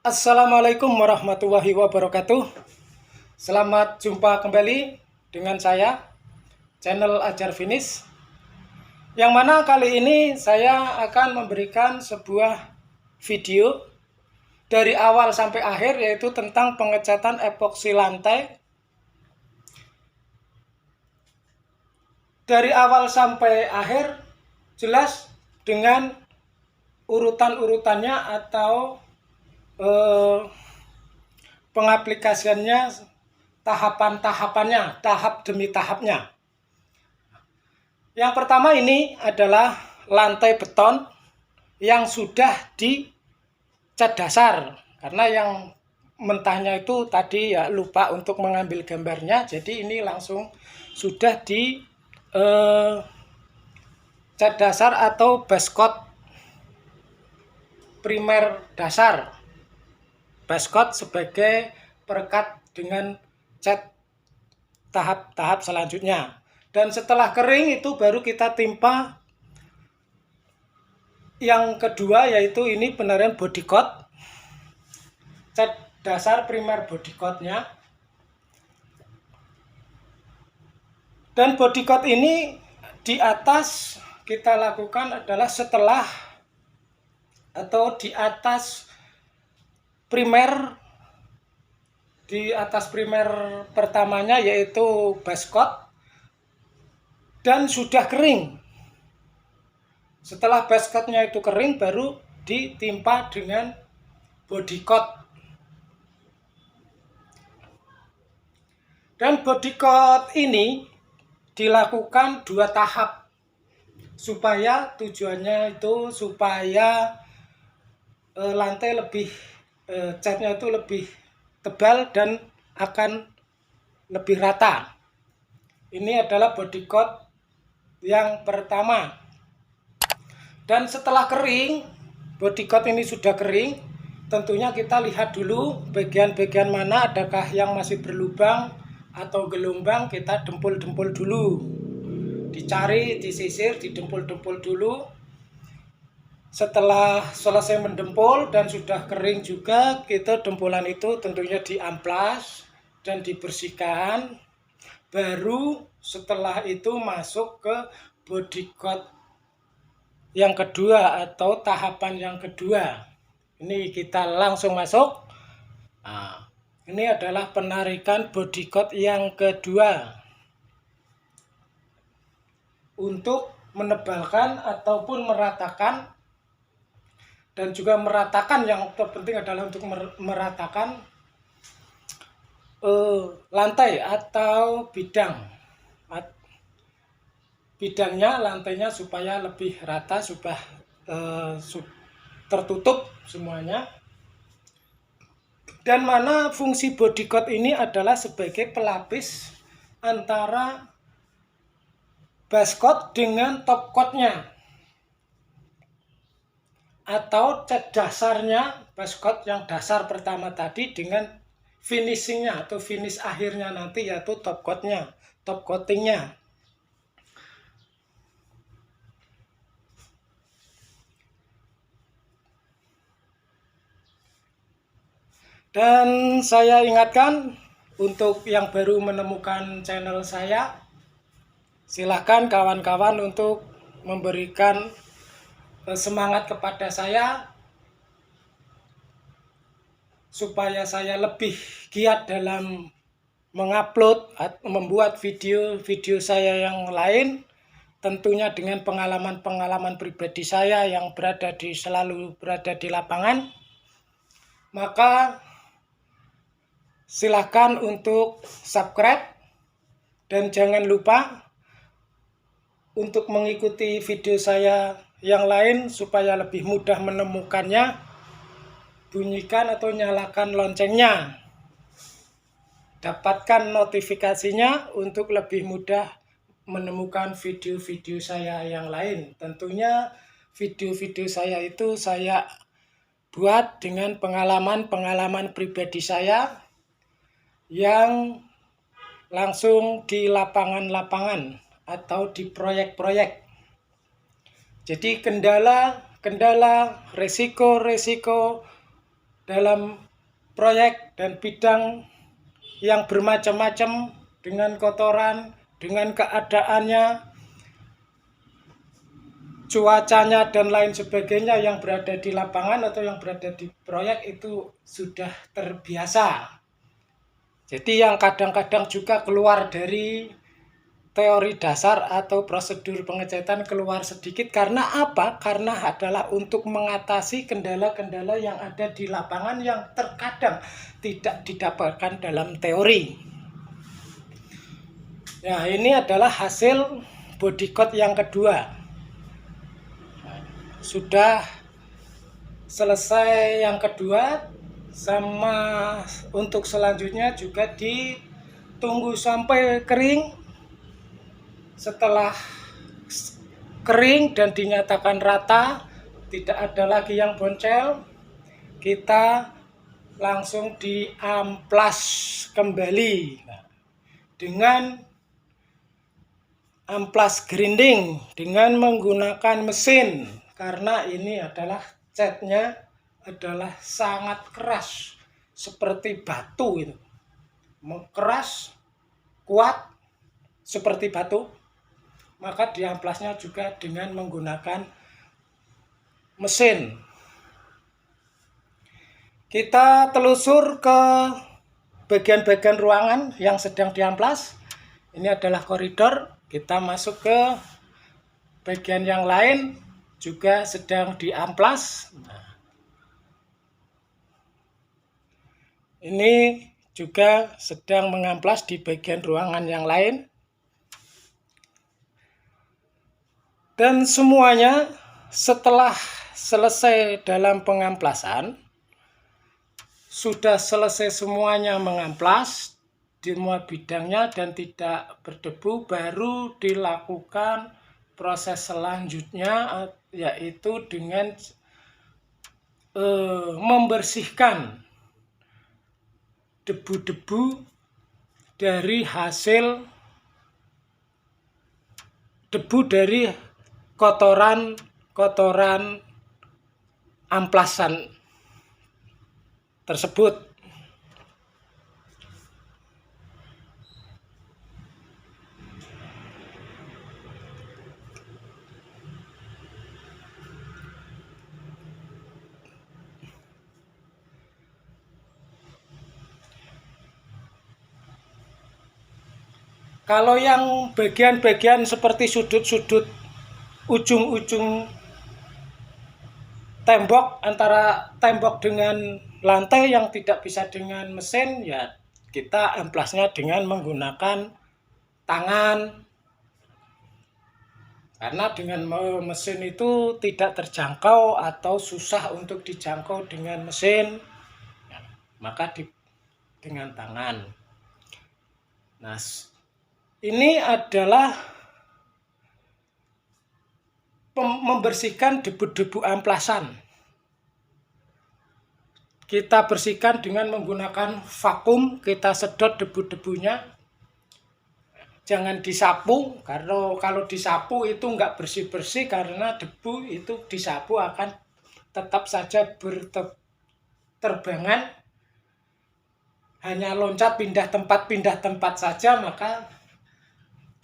Assalamualaikum warahmatullahi wabarakatuh. Selamat jumpa kembali dengan saya, channel Ajar Finish. Yang mana kali ini saya akan memberikan sebuah video dari awal sampai akhir, yaitu tentang pengecatan epoksi lantai. Dari awal sampai akhir jelas dengan urutan-urutannya atau pengaplikasiannya, tahapan-tahapannya, tahap demi tahapnya. Yang pertama ini adalah lantai beton yang sudah dicat dasar, karena yang mentahnya itu tadi ya lupa untuk mengambil gambarnya, jadi ini langsung sudah di cat dasar atau base coat primer dasar. Base coat sebagai perekat dengan cat tahap-tahap selanjutnya. Dan setelah kering itu baru kita timpa yang kedua, yaitu ini penarian body coat, cat dasar primer body coatnya. Dan body coat ini di atas kita lakukan adalah setelah atau di atas primer, di atas primer pertamanya yaitu base coat dan sudah kering. Setelah base coatnya itu kering baru ditimpa dengan body coat. Dan body coat ini dilakukan 2 tahap supaya tujuannya itu supaya lantai lebih catnya itu lebih tebal dan akan lebih rata. Ini adalah body coat yang pertama. Dan setelah kering, body coat ini sudah kering, tentunya kita lihat dulu bagian-bagian mana adakah yang masih berlubang atau gelombang, kita dempul-dempul dulu. Dicari, disisir, didempul-dempul dulu. Setelah selesai mendempul dan sudah kering juga, kita dempulan itu tentunya diamplas dan dibersihkan. Baru setelah itu masuk ke body coat yang kedua atau tahapan yang kedua. Ini kita langsung masuk. Nah, ini adalah penarikan body coat yang kedua untuk menebalkan ataupun meratakan, dan juga meratakan, yang terpenting adalah untuk meratakan lantai atau bidangnya, lantainya supaya lebih rata, sudah tertutup semuanya. Dan mana fungsi body coat ini adalah sebagai pelapis antara base coat dengan top coatnya, atau cat dasarnya base coat yang dasar pertama tadi dengan finishingnya atau finish akhirnya nanti yaitu top coatnya, top coatingnya. Dan saya ingatkan untuk yang baru menemukan channel saya, silahkan kawan-kawan untuk memberikan semangat kepada saya supaya saya lebih giat dalam mengupload, membuat video-video saya yang lain, tentunya dengan pengalaman-pengalaman pribadi saya yang selalu berada di lapangan. Maka silahkan untuk subscribe dan jangan lupa untuk mengikuti video saya yang lain supaya lebih mudah menemukannya. Bunyikan atau nyalakan loncengnya, dapatkan notifikasinya untuk lebih mudah menemukan video-video saya yang lain. Tentunya video-video saya itu saya buat dengan pengalaman-pengalaman pribadi saya yang langsung di lapangan-lapangan atau di proyek-proyek. Jadi kendala, resiko dalam proyek dan bidang yang bermacam-macam, dengan kotoran, dengan keadaannya, cuacanya dan lain sebagainya yang berada di lapangan atau yang berada di proyek itu sudah terbiasa. Jadi yang kadang-kadang juga keluar dari teori dasar atau prosedur pengecatan keluar sedikit. Karena apa? Karena adalah untuk mengatasi kendala-kendala yang ada di lapangan yang terkadang tidak didapatkan dalam teori. Nah, ini adalah hasil body coat yang kedua. Sudah selesai yang kedua, sama untuk selanjutnya juga ditunggu sampai kering. Setelah kering dan dinyatakan rata, tidak ada lagi yang boncel, kita langsung diamplas kembali dengan amplas grinding dengan menggunakan mesin, karena ini adalah catnya adalah sangat keras seperti batu, itu keras kuat seperti batu, maka diamplasnya juga dengan menggunakan mesin. Kita telusur ke bagian-bagian ruangan yang sedang diamplas. Ini adalah koridor. Kita masuk ke bagian yang lain juga sedang diamplas. Ini juga sedang mengamplas di bagian ruangan yang lain. Dan semuanya setelah selesai dalam pengamplasan, sudah selesai semuanya mengamplas di semua bidangnya dan tidak berdebu, baru dilakukan proses selanjutnya, yaitu dengan membersihkan debu-debu dari hasil debu dari kotoran amplasan tersebut. Kalau yang bagian-bagian seperti sudut-sudut ujung-ujung tembok, antara tembok dengan lantai yang tidak bisa dengan mesin, ya kita amplasnya dengan menggunakan tangan, karena dengan mesin itu tidak terjangkau atau susah untuk dijangkau dengan mesin, maka dengan tangan. Nah, ini adalah membersihkan debu-debu amplasan. Kita bersihkan dengan menggunakan vakum, kita sedot debu-debunya. Jangan disapu, karena kalau disapu itu nggak bersih-bersih, karena debu itu disapu akan tetap saja berterbangan, hanya loncat pindah tempat saja. Maka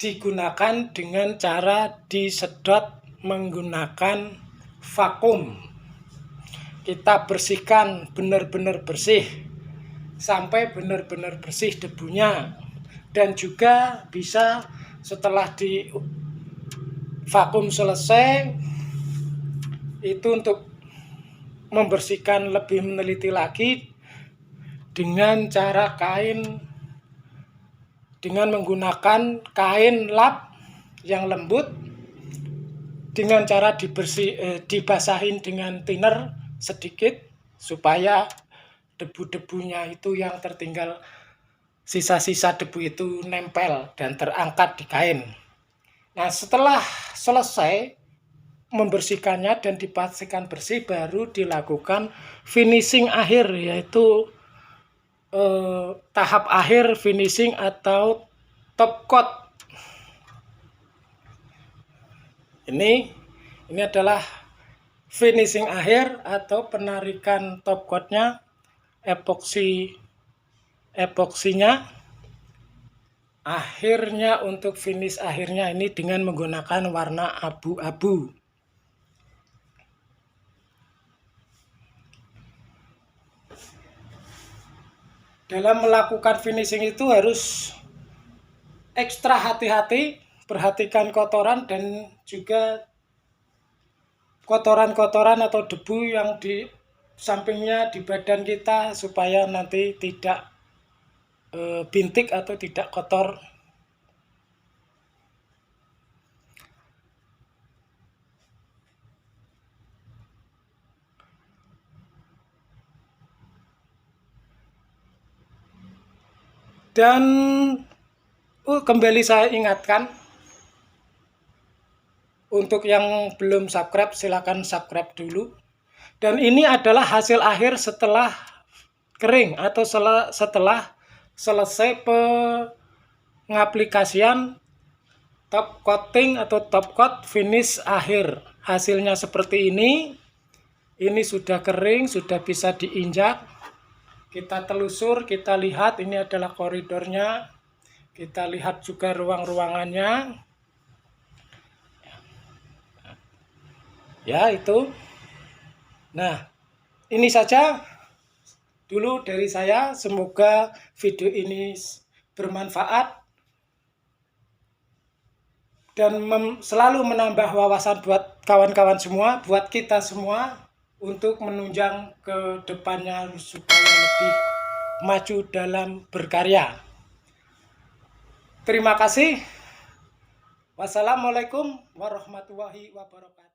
digunakan dengan cara disedot menggunakan vakum. Kita bersihkan benar-benar bersih sampai benar-benar bersih debunya. Dan juga bisa setelah di vakum selesai, itu untuk membersihkan lebih meneliti lagi dengan cara dengan menggunakan kain lap yang lembut, dengan cara dibasahin dengan thinner sedikit supaya debu-debunya itu yang tertinggal, sisa-sisa debu itu nempel dan terangkat di kain. Nah, setelah selesai membersihkannya dan dipastikan bersih, baru dilakukan finishing akhir, yaitu tahap akhir finishing atau top coat. Ini adalah finishing akhir atau penarikan top coatnya. epoksinya. Akhirnya untuk finish akhirnya ini dengan menggunakan warna abu-abu. Dalam melakukan finishing itu harus ekstra hati-hati, perhatikan kotoran dan juga kotoran-kotoran atau debu yang di sampingnya di badan kita supaya nanti tidak bintik atau tidak kotor. Dan kembali saya ingatkan, untuk yang belum subscribe silakan subscribe dulu. Dan ini adalah hasil akhir setelah kering atau setelah selesai pengaplikasian top coating atau top coat finish akhir. Hasilnya seperti ini. Ini sudah kering, sudah bisa diinjak. Kita telusur, kita lihat ini adalah koridornya. Kita lihat juga ruang-ruangannya. Ya, itu. Nah, ini saja dulu dari saya. Semoga video ini bermanfaat dan selalu menambah wawasan buat kawan-kawan semua, buat kita semua, untuk menunjang ke depannya supaya lebih maju dalam berkarya. Terima kasih. Wassalamualaikum warahmatullahi wabarakatuh.